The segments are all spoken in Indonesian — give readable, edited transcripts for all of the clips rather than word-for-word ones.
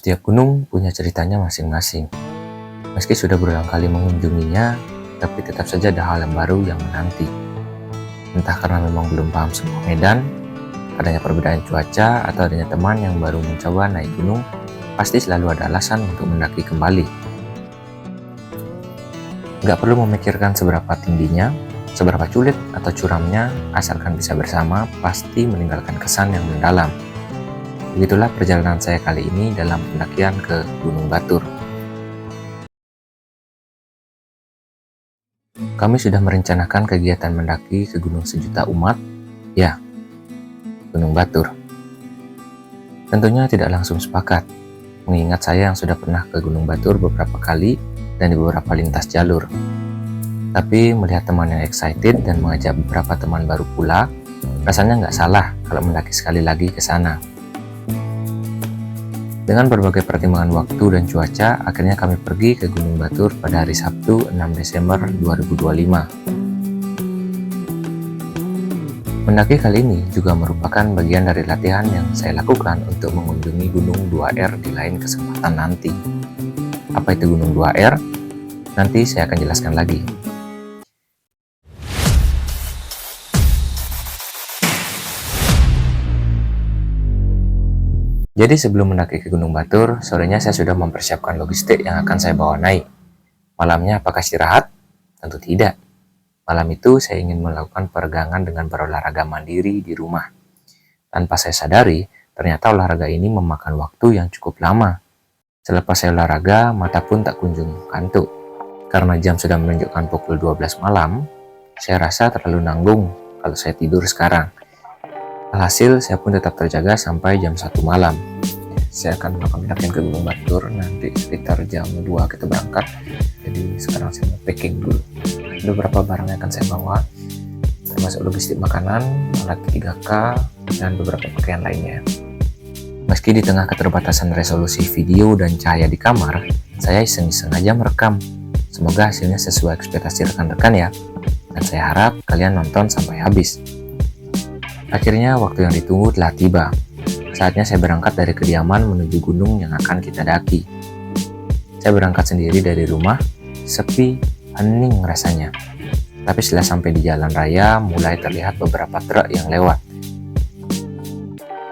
Setiap gunung punya ceritanya masing-masing. Meski sudah berulang kali mengunjunginya, tapi tetap saja ada hal yang baru yang menanti. Entah karena memang belum paham semua medan, adanya perbedaan cuaca, atau adanya teman yang baru mencoba naik gunung, pasti selalu ada alasan untuk mendaki kembali. Nggak perlu memikirkan seberapa tingginya, seberapa sulit atau curamnya, asalkan bisa bersama, pasti meninggalkan kesan yang mendalam. Begitulah perjalanan saya kali ini dalam pendakian ke Gunung Batur. Kami sudah merencanakan kegiatan mendaki ke Gunung Sejuta Umat, ya, Gunung Batur. Tentunya tidak langsung sepakat, mengingat saya yang sudah pernah ke Gunung Batur beberapa kali dan di beberapa lintas jalur. Tapi melihat teman yang excited dan mengajak beberapa teman baru pula, rasanya nggak salah kalau mendaki sekali lagi ke sana. Dengan berbagai pertimbangan waktu dan cuaca, akhirnya kami pergi ke Gunung Batur pada hari Sabtu 6 Desember 2025. Mendaki kali ini juga merupakan bagian dari latihan yang saya lakukan untuk mengunjungi Gunung 2R di lain kesempatan nanti. Apa itu Gunung 2R? Nanti saya akan jelaskan lagi. Jadi sebelum mendaki ke Gunung Batur, sorenya saya sudah mempersiapkan logistik yang akan saya bawa naik. Malamnya apakah istirahat? Tentu tidak. Malam itu saya ingin melakukan peregangan dengan berolahraga mandiri di rumah. Tanpa saya sadari, ternyata olahraga ini memakan waktu yang cukup lama. Selepas saya olahraga, mata pun tak kunjung kantuk. Karena jam sudah menunjukkan pukul 12 malam, saya rasa terlalu nanggung kalau saya tidur sekarang. Alhasil, saya pun tetap terjaga sampai jam 1 malam. Saya akan melakukan pendakian ke Gunung Batur nanti sekitar jam 2 kita berangkat. Jadi sekarang saya mau packing dulu. Ada beberapa barang yang akan saya bawa, termasuk logistik makanan, alat 3K, dan beberapa pakaian lainnya. Meski di tengah keterbatasan resolusi video dan cahaya di kamar, saya iseng-iseng aja merekam. Semoga hasilnya sesuai ekspektasi rekan-rekan ya. Dan saya harap kalian nonton sampai habis. Akhirnya waktu yang ditunggu telah tiba. Saatnya saya berangkat dari kediaman menuju gunung yang akan kita daki. Saya berangkat sendiri dari rumah, sepi, hening rasanya. Tapi setelah sampai di jalan raya, mulai terlihat beberapa truk yang lewat.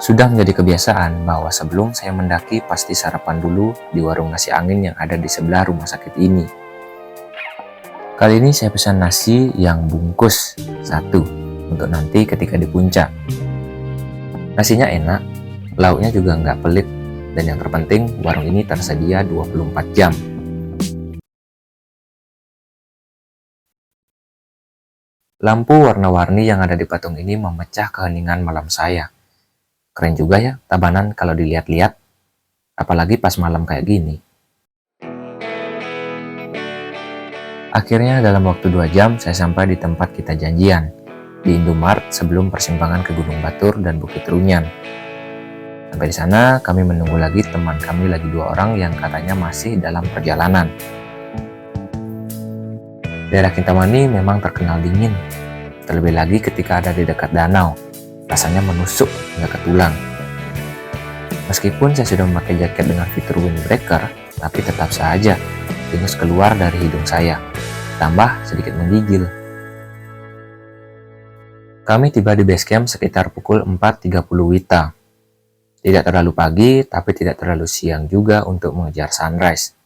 Sudah menjadi kebiasaan bahwa sebelum saya mendaki pasti sarapan dulu di warung nasi angin yang ada di sebelah rumah sakit ini. Kali ini saya pesan nasi yang bungkus satu. Untuk nanti ketika di puncak. Nasinya enak, lauknya juga nggak pelit, dan yang terpenting warung ini tersedia 24 jam. Lampu warna-warni yang ada di patung ini memecah keheningan malam saya. Keren juga ya Tabanan kalau dilihat-lihat, apalagi pas malam kayak gini. Akhirnya dalam waktu 2 jam saya sampai di tempat kita janjian, di Indomart sebelum persimpangan ke Gunung Batur dan Bukit Runyan. Sampai di sana, kami menunggu lagi teman kami lagi 2 orang yang katanya masih dalam perjalanan. Daerah Kintamani memang terkenal dingin, terlebih lagi ketika ada di dekat danau. Rasanya menusuk hingga ke tulang. Meskipun saya sudah memakai jaket dengan fitur windbreaker, tapi tetap saja ingus keluar dari hidung saya, tambah sedikit menggigil. Kami tiba di base camp sekitar pukul 4.30 WITA. Tidak terlalu pagi, tapi tidak terlalu siang juga untuk mengejar sunrise.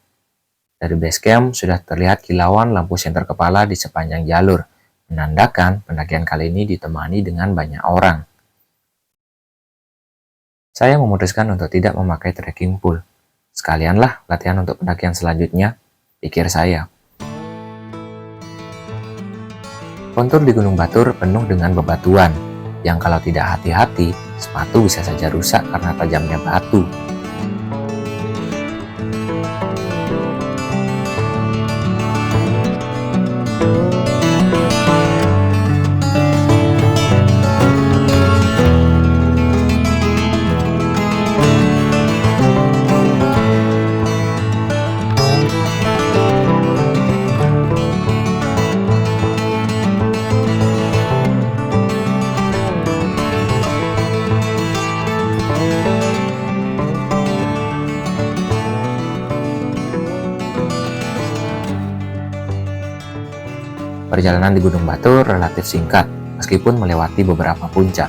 Dari base camp sudah terlihat kilauan lampu senter kepala di sepanjang jalur, menandakan pendakian kali ini ditemani dengan banyak orang. Saya memutuskan untuk tidak memakai trekking pole. Sekalianlah latihan untuk pendakian selanjutnya, pikir saya. Kontur di Gunung Batur penuh dengan bebatuan, yang kalau tidak hati-hati, sepatu bisa saja rusak karena tajamnya batu. Perjalanan di Gunung Batur relatif singkat, meskipun melewati beberapa puncak.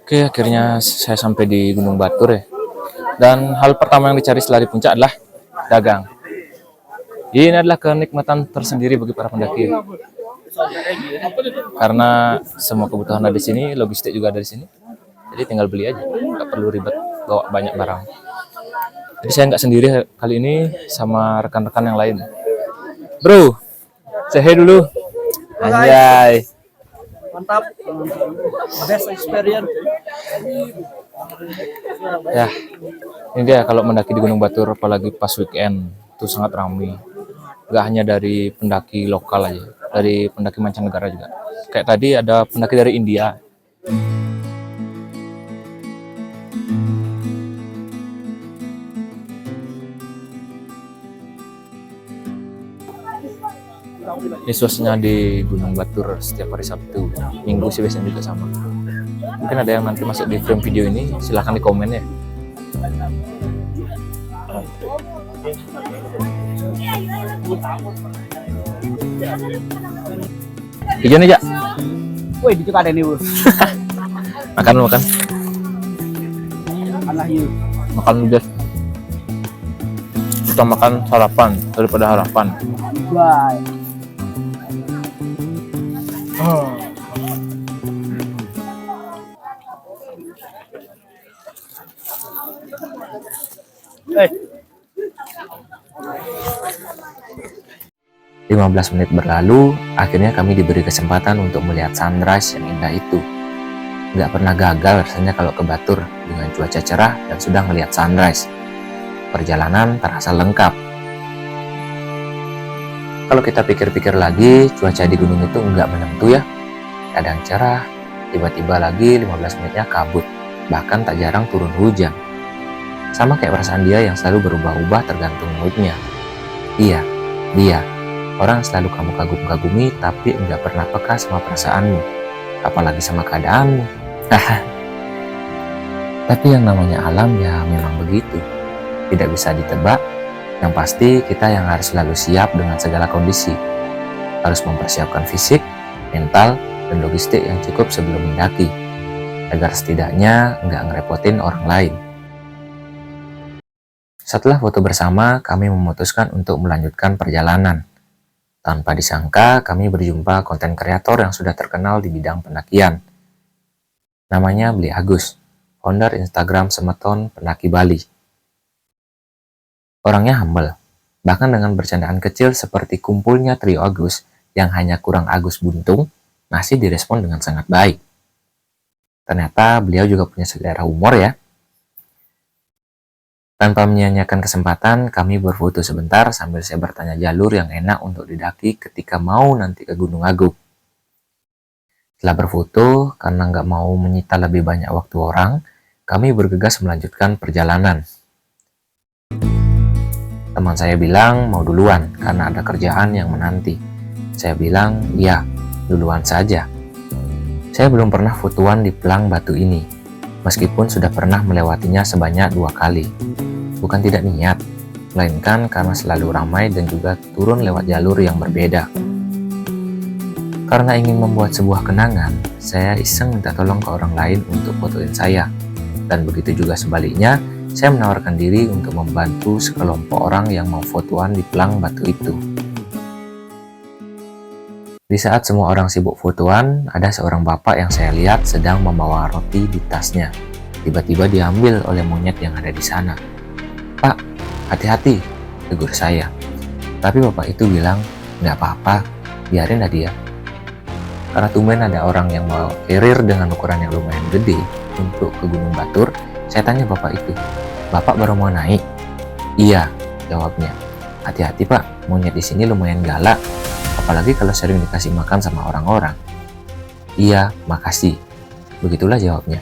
Oke, akhirnya saya sampai di Gunung Batur ya. Dan hal pertama yang dicari setelah di puncak adalah dagang. Ini adalah kenikmatan tersendiri bagi para pendaki. Karena semua kebutuhan ada di sini, logistik juga ada di sini. Jadi tinggal beli aja, nggak perlu ribet bawa banyak barang. Jadi saya nggak sendiri kali ini, sama rekan-rekan yang lain. Bro, say hey dulu. Anjay. Mantap, best experience. Ya, ini dia kalau mendaki di Gunung Batur, apalagi pas weekend, itu sangat ramai. Gak hanya dari pendaki lokal aja, dari pendaki mancanegara juga. Kayak tadi ada pendaki dari India. Ini suasana di Gunung Batur setiap hari Sabtu, Minggu sih biasanya juga sama. Mungkin ada yang nanti masuk di frame video ini, silahkan di komen ya. Hijau nih, Jak. Woi, di ada nih, Bos. Makan. Allah you. Makan udah. Kita makan sarapan daripada harapan. Bye. Hey. 15 menit berlalu, akhirnya kami diberi kesempatan untuk melihat sunrise yang indah itu. Nggak pernah gagal rasanya kalau ke Batur dengan cuaca cerah dan sudah melihat sunrise. Perjalanan terasa lengkap. Kalau kita pikir-pikir lagi, cuaca di gunung itu nggak menentu ya. Kadang cerah, tiba-tiba lagi 15 menitnya kabut, bahkan tak jarang turun hujan. Sama kayak perasaan dia yang selalu berubah-ubah tergantung moodnya. Iya, dia. Orang selalu kamu kagum-kagumi tapi nggak pernah peka sama perasaanmu, apalagi sama keadaanmu. Tapi yang namanya alam ya memang begitu, tidak bisa ditebak. Yang pasti kita yang harus selalu siap dengan segala kondisi, harus mempersiapkan fisik, mental, dan logistik yang cukup sebelum mendaki, agar setidaknya nggak ngerepotin orang lain. Setelah foto bersama, kami memutuskan untuk melanjutkan perjalanan. Tanpa disangka, kami berjumpa konten kreator yang sudah terkenal di bidang pendakian. Namanya Bli Agus, founder Instagram Semeton Pendaki Bali. Orangnya humble, bahkan dengan bercandaan kecil seperti kumpulnya trio Agus yang hanya kurang Agus buntung, masih direspon dengan sangat baik. Ternyata beliau juga punya selera humor ya. Tanpa menyia-nyiakan kesempatan, kami berfoto sebentar sambil saya bertanya jalur yang enak untuk didaki ketika mau nanti ke Gunung Agung. Setelah berfoto, karena nggak mau menyita lebih banyak waktu orang, kami bergegas melanjutkan perjalanan. Teman saya bilang mau duluan karena ada kerjaan yang menanti. Saya bilang, ya, duluan saja. Saya belum pernah fotoan di Pelang Batu ini, meskipun sudah pernah melewatinya sebanyak 2 kali. Bukan tidak niat, melainkan karena selalu ramai dan juga turun lewat jalur yang berbeda. Karena ingin membuat sebuah kenangan, saya iseng minta tolong ke orang lain untuk fotoin saya. Dan begitu juga sebaliknya, saya menawarkan diri untuk membantu sekelompok orang yang mau fotoan di Pelang Batu itu. Di saat semua orang sibuk fotoan, ada seorang bapak yang saya lihat sedang membawa roti di tasnya. Tiba-tiba diambil oleh monyet yang ada di sana. "Pak, hati-hati," tegur saya. Tapi bapak itu bilang, "Nggak apa-apa, biarin lah dia." Karena tumben ada orang yang mau carrier dengan ukuran yang lumayan gede untuk ke Gunung Batur, saya tanya bapak itu, "Bapak baru mau naik?" "Iya," jawabnya. "Hati-hati Pak, monyet di sini lumayan galak, apalagi kalau sering dikasih makan sama orang-orang." "Iya, makasih." Begitulah jawabnya.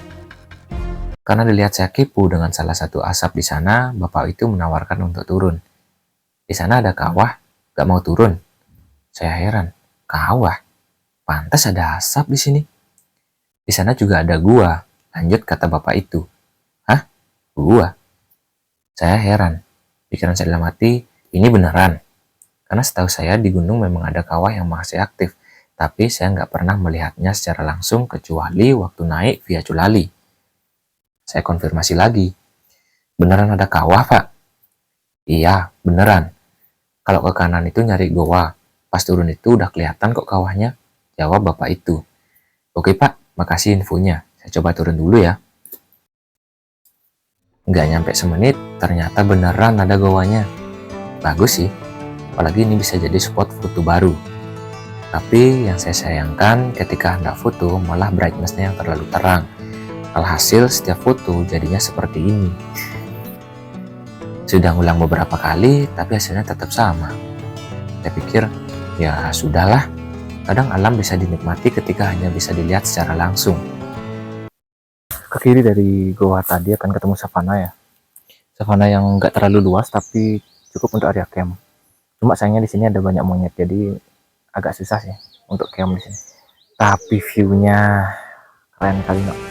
Karena dilihat saya kepo dengan salah satu asap di sana, bapak itu menawarkan untuk turun. "Di sana ada kawah, gak mau turun?" Saya heran, kawah? Pantas ada asap di sini. Di sana juga ada gua, Lanjut kata bapak itu. Hah? Gua? Saya heran. Pikiran saya dalam hati, ini beneran. Karena setahu saya di gunung memang ada kawah yang masih aktif, tapi saya nggak pernah melihatnya secara langsung kecuali waktu naik via Culali. Saya konfirmasi lagi, beneran ada kawah, Pak? Iya, beneran. Kalau ke kanan itu nyari goa, pas turun itu udah kelihatan kok kawahnya, jawab bapak itu. Oke Pak, makasih infonya, saya coba turun dulu ya. Nggak nyampe semenit, ternyata beneran ada goanya. Bagus sih, apalagi ini bisa jadi spot foto baru. Tapi yang saya sayangkan ketika hendak foto malah brightness-nya yang terlalu terang. Alhasil setiap foto jadinya seperti ini. Sudah ngulang beberapa kali, tapi hasilnya tetap sama. Saya pikir, ya sudahlah. Kadang alam bisa dinikmati ketika hanya bisa dilihat secara langsung. Ke kiri dari goa tadi akan ketemu savana ya. Savana yang nggak terlalu luas tapi cukup untuk area camp. Cuma sayangnya di sini ada banyak monyet, jadi agak susah sih untuk camp di sini. Tapi view-nya keren kali nggak?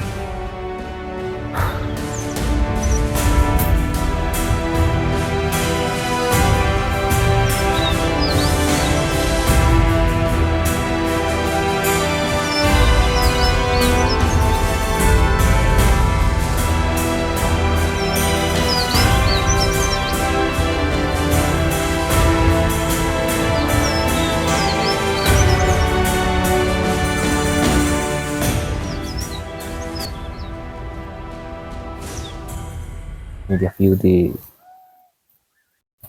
Ini dia view di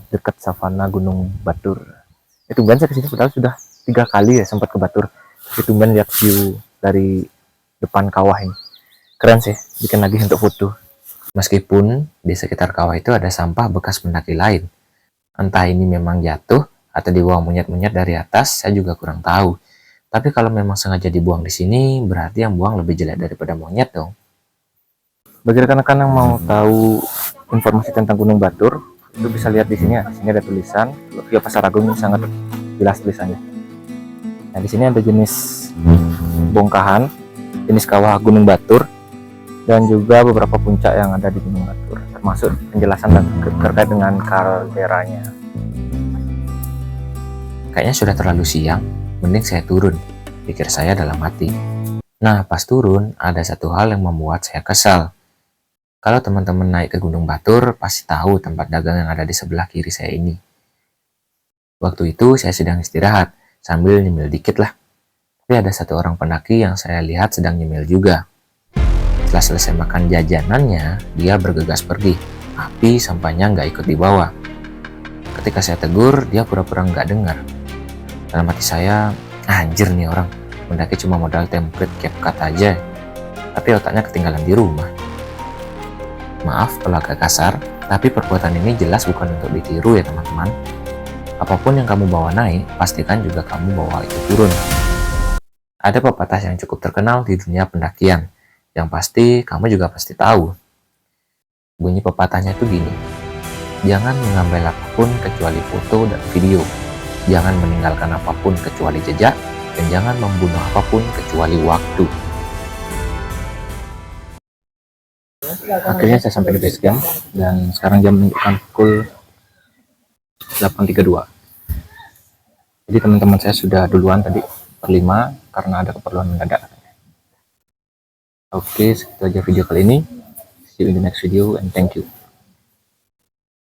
dekat savana Gunung Batur. Itu kan saya kesini sudah 3 kali ya sempat ke Batur. Itu kan lihat view dari depan kawah ini. Keren sih, bikin lagi untuk foto. Meskipun di sekitar kawah itu ada sampah bekas pendaki lain. Entah ini memang jatuh atau dibuang monyet-monyet dari atas, saya juga kurang tahu. Tapi kalau memang sengaja dibuang di sini, berarti yang buang lebih jelek daripada monyet dong. Bagi rekan-rekan yang mau tahu informasi tentang Gunung Batur, itu bisa lihat di sini ya. Di sini ada tulisan, via Pasar Agung ini sangat jelas tulisannya. Nah, di sini ada jenis bongkahan, jenis kawah Gunung Batur, dan juga beberapa puncak yang ada di Gunung Batur, termasuk penjelasan terkait dengan kalderanya. Kayaknya sudah terlalu siang, mending saya turun, pikir saya dalam hati. Nah, pas turun, ada satu hal yang membuat saya kesal. Kalau teman-teman naik ke Gunung Batur, pasti tahu tempat dagang yang ada di sebelah kiri saya ini. Waktu itu saya sedang istirahat, sambil nyemil dikit lah. Tapi ada satu orang pendaki yang saya lihat sedang nyemil juga. Setelah selesai makan jajanannya, dia bergegas pergi, tapi sampahnya nggak ikut dibawa. Ketika saya tegur, dia pura-pura nggak dengar. Dalam hati saya, anjir nih orang, mendaki cuma modal template CapCut aja, tapi otaknya ketinggalan di rumah. Maaf kalau agak kasar, tapi perbuatan ini jelas bukan untuk ditiru ya teman-teman. Apapun yang kamu bawa naik, pastikan juga kamu bawa itu turun. Ada pepatah yang cukup terkenal di dunia pendakian, yang pasti kamu juga pasti tahu. Bunyi pepatahnya itu gini, jangan mengambil apapun kecuali foto dan video, jangan meninggalkan apapun kecuali jejak, dan jangan membunuh apapun kecuali waktu. Akhirnya saya sampai di base camp, dan sekarang jam menunjukkan pukul 8.32. Jadi teman-teman saya sudah duluan tadi per 5 karena ada keperluan mendadak. Oke, segitu aja video kali ini. See you in the next video and thank you.